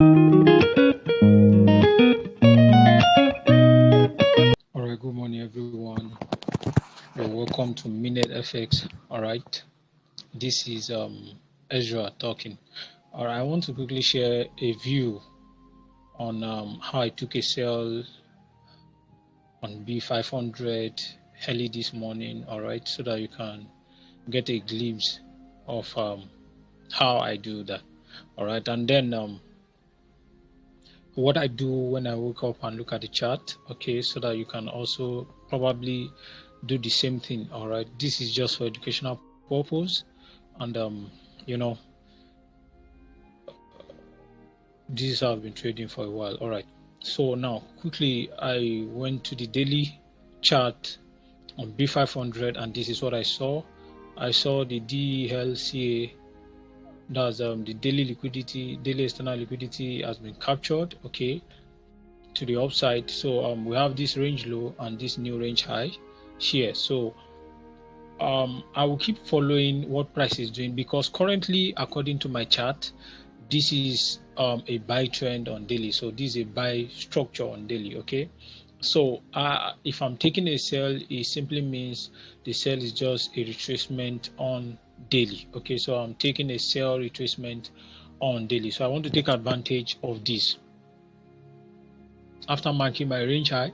All right, good morning, everyone. You're welcome to Minute FX. All right, this is Ezra talking. All right, I want to quickly share a view on how I took a sell on B500 early this morning. All right, so that you can get a glimpse of how I do that. All right, and then what I do when I wake up and look at the chart, okay, so that you can also probably do the same thing. All right, this is just for educational purpose, and you know, this is how I've been trading for a while. All right, so now quickly I went to the daily chart on B500, and this is what I saw. I saw the DLCA, that's the daily liquidity, daily external liquidity has been captured, okay, to the upside. So we have this range low and this new range high here. So I will keep following what price is doing, because currently, according to my chart, this is a buy trend on daily. So this is a buy structure on daily. Okay, so if I'm taking a sell, it simply means the sell is just a retracement on daily. Okay, so I'm taking a sell retracement on daily. So I want to take advantage of this after marking my range high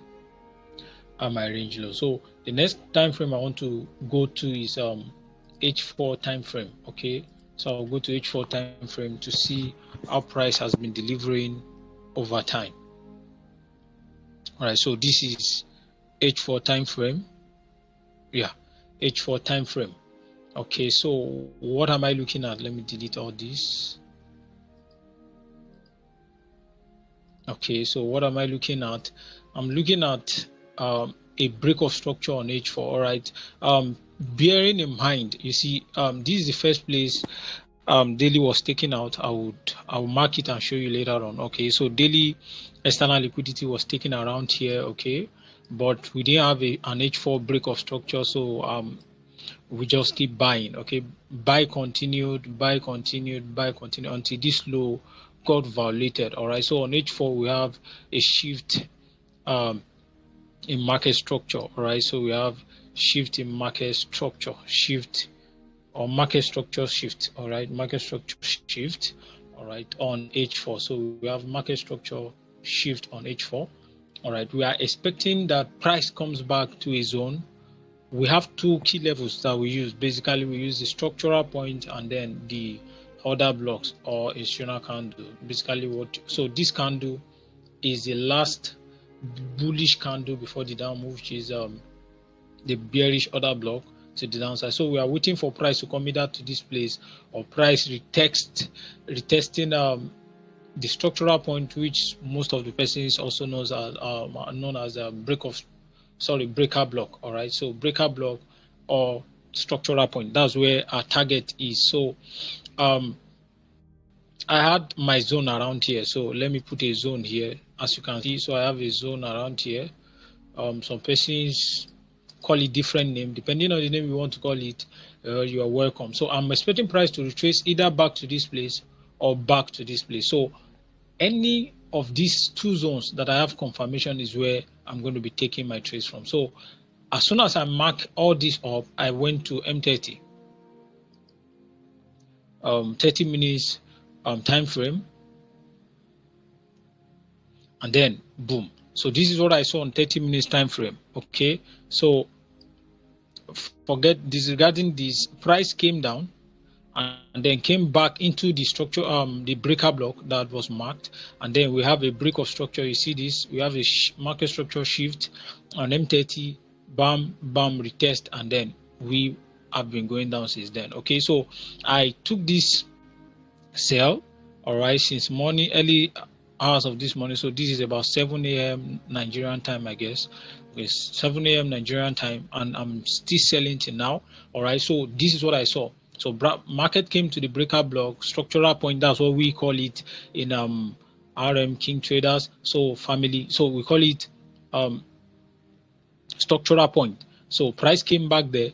and my range low. So the next time frame I want to go to is H4 time frame. Okay, so I'll go to H4 time frame to see how price has been delivering over time. All right, so this is H4 time frame. Yeah, H4 time frame. Okay, so what am I looking at? Let me delete all this. Okay, so what am I looking at? I'm looking at a break of structure on H4. All right, bearing in mind, you see, this is the first place daily was taken out. I will mark it and show you later on. Okay, so daily external liquidity was taken around here. Okay, but we didn't have an H4 break of structure, so we just keep buying. Okay, buy continued, buy continued, buy continued until this low got violated. All right, so on H4 we have a shift in market structure. All right, so we have shift in market structure, shift or market structure shift. All right, market structure shift. All right, on H4. So we have market structure shift on H4. All right, we are expecting that price comes back to a zone. We have two key levels that we use. Basically, we use the structural point and then the order blocks or institutional candle. Basically, so this candle is the last bullish candle before the down move, which is the bearish order block to the downside. So we are waiting for price to come either to this place or price retesting the structural point, which most of the persons also knows as known as a breaker block. All right, so breaker block or structural point, that's where our target is. So I had my zone around here, so let me put a zone here, as you can see. So I have a zone around here. Some persons call it different name, depending on the name you want to call it. You are welcome. So I'm expecting price to retrace either back to this place or back to this place. So any of these two zones that I have confirmation is where I'm going to be taking my trades from. So as soon as I mark all this up, I went to M30, 30 minutes time frame, and then boom. So this is what I saw on 30 minutes time frame. Okay, so disregarding this, price came down and then came back into the structure, the breaker block that was marked, and then we have a break of structure. You see this, we have a market structure shift on M30, bam bam retest, and then we have been going down since then. Okay, so I took this sell, all right, since morning, early hours of this morning. So this is about 7 a.m. Nigerian time, I guess. It's 7 a.m. Nigerian time, and I'm still selling till now. All right, so this is what I saw. So market came to the breaker block, structural point. That's what we call it in RM King Traders. So family, so we call it structural point. So price came back there,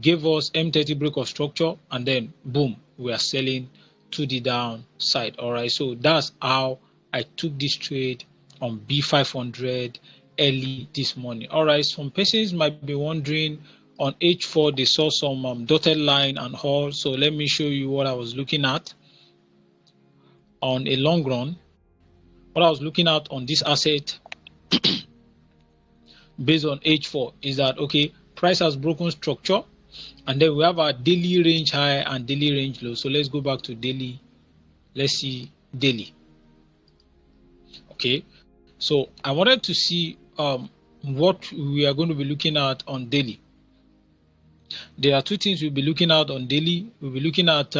gave us M30 break of structure, and then boom, we are selling to the downside. All right, so that's how I took this trade on B500 early this morning. All right, some persons might be wondering on H4 they saw some dotted line and all. So let me show you what I was looking at on a long run. What I was looking at on this asset based on H4 is that, okay, price has broken structure, and then we have our daily range high and daily range low. So let's go back to daily. Let's see daily. Okay, so I wanted to see what we are going to be looking at on daily. There are two things we'll be looking at on daily. We'll be looking at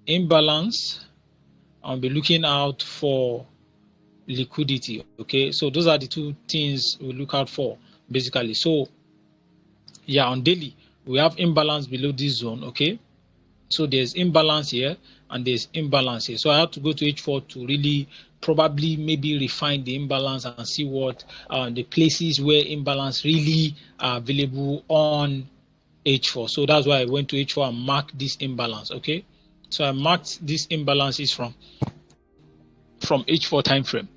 imbalance, and be looking out for liquidity. Okay, so those are the two things we look out for basically. So yeah, on daily we have imbalance below this zone. Okay, so there's imbalance here and there's imbalance here. So I have to go to H4 to really probably maybe refine the imbalance and see what the places where imbalance really are available on H4. So that's why I went to H4 and marked this imbalance. Okay, so I marked these imbalances from H4 time frame.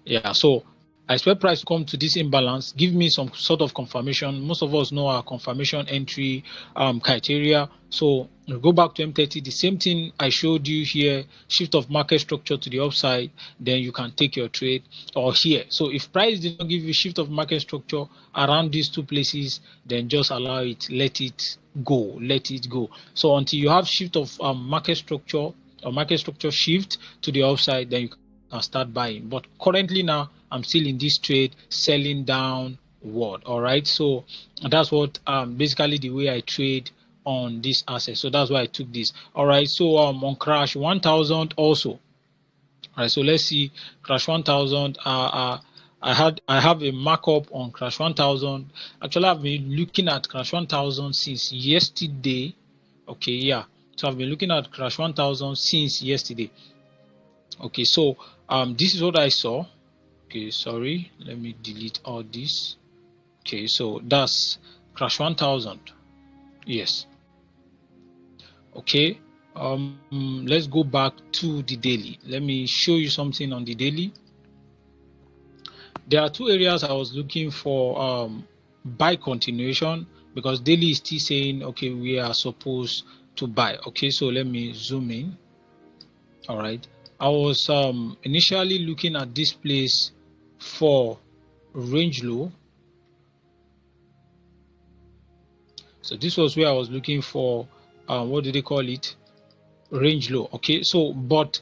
Yeah, so I expect price to come to this imbalance, give me some sort of confirmation. Most of us know our confirmation entry criteria. So we'll go back to M30, the same thing I showed you here, shift of market structure to the upside, then you can take your trade, or here. So if price did not give you shift of market structure around these two places, then just allow it, let it go. So until you have shift of market structure or market structure shift to the upside, then you can start buying. But currently now I'm still in this trade selling downward. All right, so that's what basically the way I trade on this asset. So that's why I took this. All right, so on crash 1000 also. All right, so let's see crash 1000. I have a markup on crash 1000. Actually, I've been looking at crash 1000 since yesterday. Okay, yeah, so I've been looking at crash 1000 since yesterday. Okay, so this is what I saw. Okay, sorry, let me delete all this. Okay, so that's crash 1000. Yes. Okay, let's go back to the daily. Let me show you something on the daily. There are two areas I was looking for buy continuation, because daily is still saying, okay, we are supposed to buy. Okay, so let me zoom in. All right, I was initially looking at this place for range low. So this was where I was looking for what do they call it, range low. Okay, so but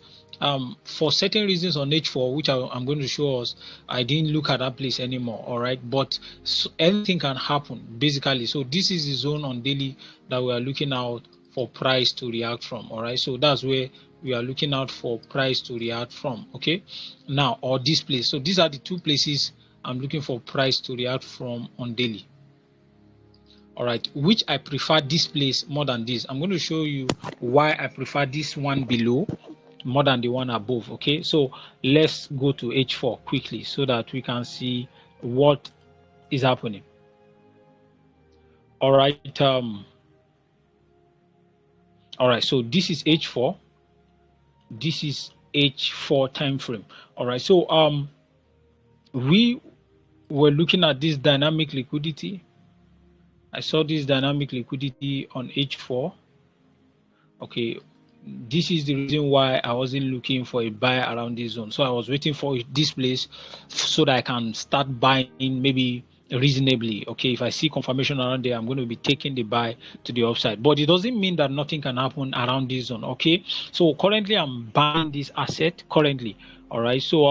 for certain reasons on H4, which I'm going to show us, I didn't look at that place anymore. All right, but so anything can happen basically. So this is the zone on daily that we are looking out for price to react from. All right, so that's where we are looking out for price to react from. Okay, now, or this place. So these are the two places I'm looking for price to react from on daily. All right, which I prefer this place more than this. I'm going to show you why I prefer this one below more than the one above. Okay, so let's go to H4 quickly so that we can see what is happening. All right, all right, so this is H4. This is H4 time frame. All right, so we were looking at this dynamic liquidity. I saw this dynamic liquidity on H4. Okay, this is the reason why I wasn't looking for a buy around this zone. So I was waiting for this place so that I can start buying maybe reasonably. Okay, if I see confirmation around there, I'm going to be taking the buy to the upside. But it doesn't mean that nothing can happen around this zone. Okay, so currently I'm buying this asset currently. All right, so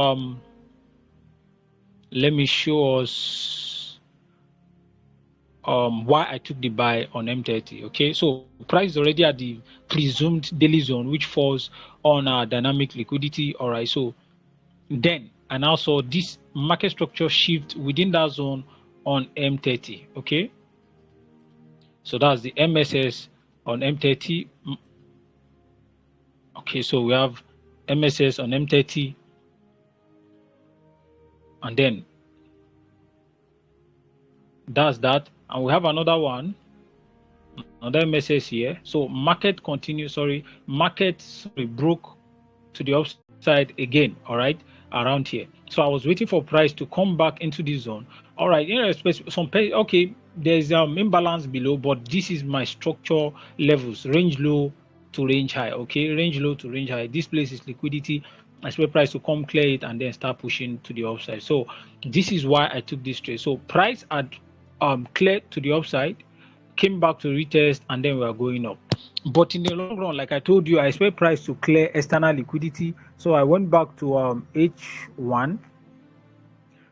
let me show us why I took the buy on M30. Okay, so price is already at the presumed daily zone, which falls on our dynamic liquidity. All right, so then I now saw this market structure shift within that zone on M30. Okay, so that's the MSS on M30. Okay, so we have MSS on M30, and then that's that, and we have another one, another MSS here. So market broke to the upside side again, all right, around here. So I was waiting for price to come back into this zone. All right, in respect some okay, there's imbalance below, but this is my structure levels, range low to range high. Okay, range low to range high. This place is liquidity. I expect price to come clear it and then start pushing to the upside. So this is why I took this trade. So price had cleared to the upside, came back to retest, and then we are going up. But in the long run, like I told you, I expect price to clear external liquidity. So I went back to H1.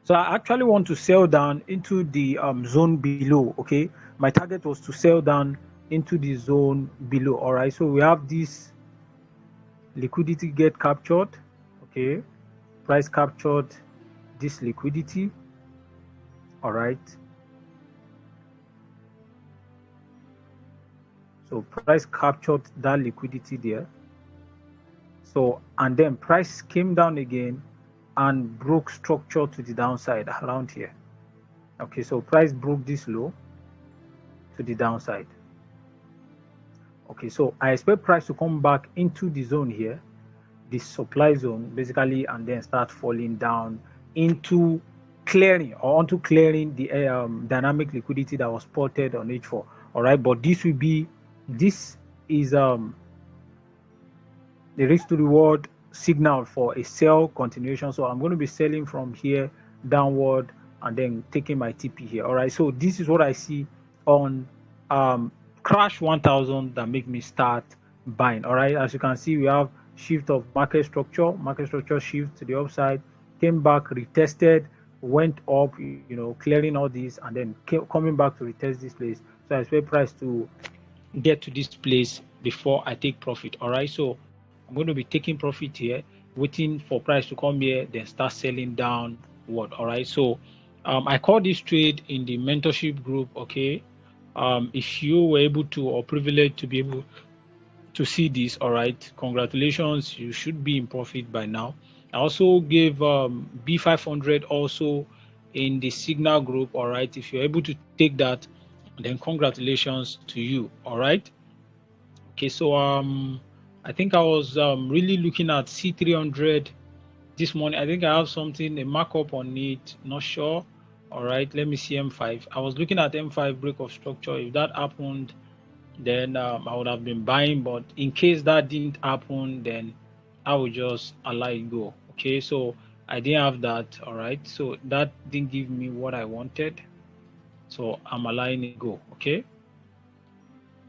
So I actually want to sell down into the zone below. Okay, my target was to sell down into the zone below. All right, so we have this liquidity get captured. Okay, price captured this liquidity. All right, so price captured that liquidity there. So and then price came down again and broke structure to the downside around here. Okay, so price broke this low to the downside. Okay, so I expect price to come back into the zone here, the supply zone basically, and then start falling down into clearing or onto clearing the dynamic liquidity that was spotted on H4. All right, but this is the risk to reward signal for a sell continuation. So I'm going to be selling from here downward and then taking my TP here. All right, so this is what I see on crash 1000 that make me start buying. All right, as you can see, we have shift of market structure shift to the upside, came back, retested, went up, clearing all these, and then coming back to retest this place. So I expect price to get to this place before I take profit. All right, so I'm going to be taking profit here, waiting for price to come here, then start selling downward. All right, so I call this trade in the mentorship group. Okay, if you were able to or privileged to be able to see this, all right, congratulations, you should be in profit by now. I also gave B500 also in the signal group. All right, if you're able to take that, then congratulations to you. All right. Okay, so I think I was really looking at C300 this morning. I think I have something, a markup on it, not sure. All right, let me see M5. I was looking at M5 break of structure. If that happened, then I would have been buying, but in case that didn't happen, then I would just allow it go. Okay, so I didn't have that. All right, so that didn't give me what I wanted, so I'm allowing it go. Okay,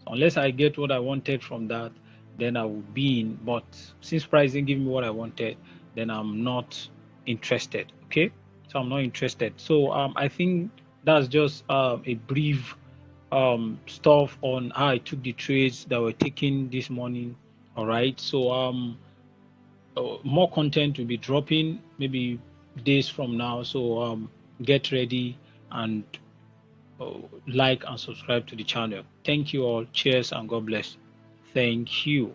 so unless I get what I wanted from that, then I will be in, but since price didn't give me what I wanted, then I'm not interested. Okay, so I'm not interested. So I think that's just a brief stuff on how I took the trades that were taken this morning. All right, so more content will be dropping maybe days from now, so get ready and like and subscribe to the channel. Thank you all. Cheers and God bless. Thank you.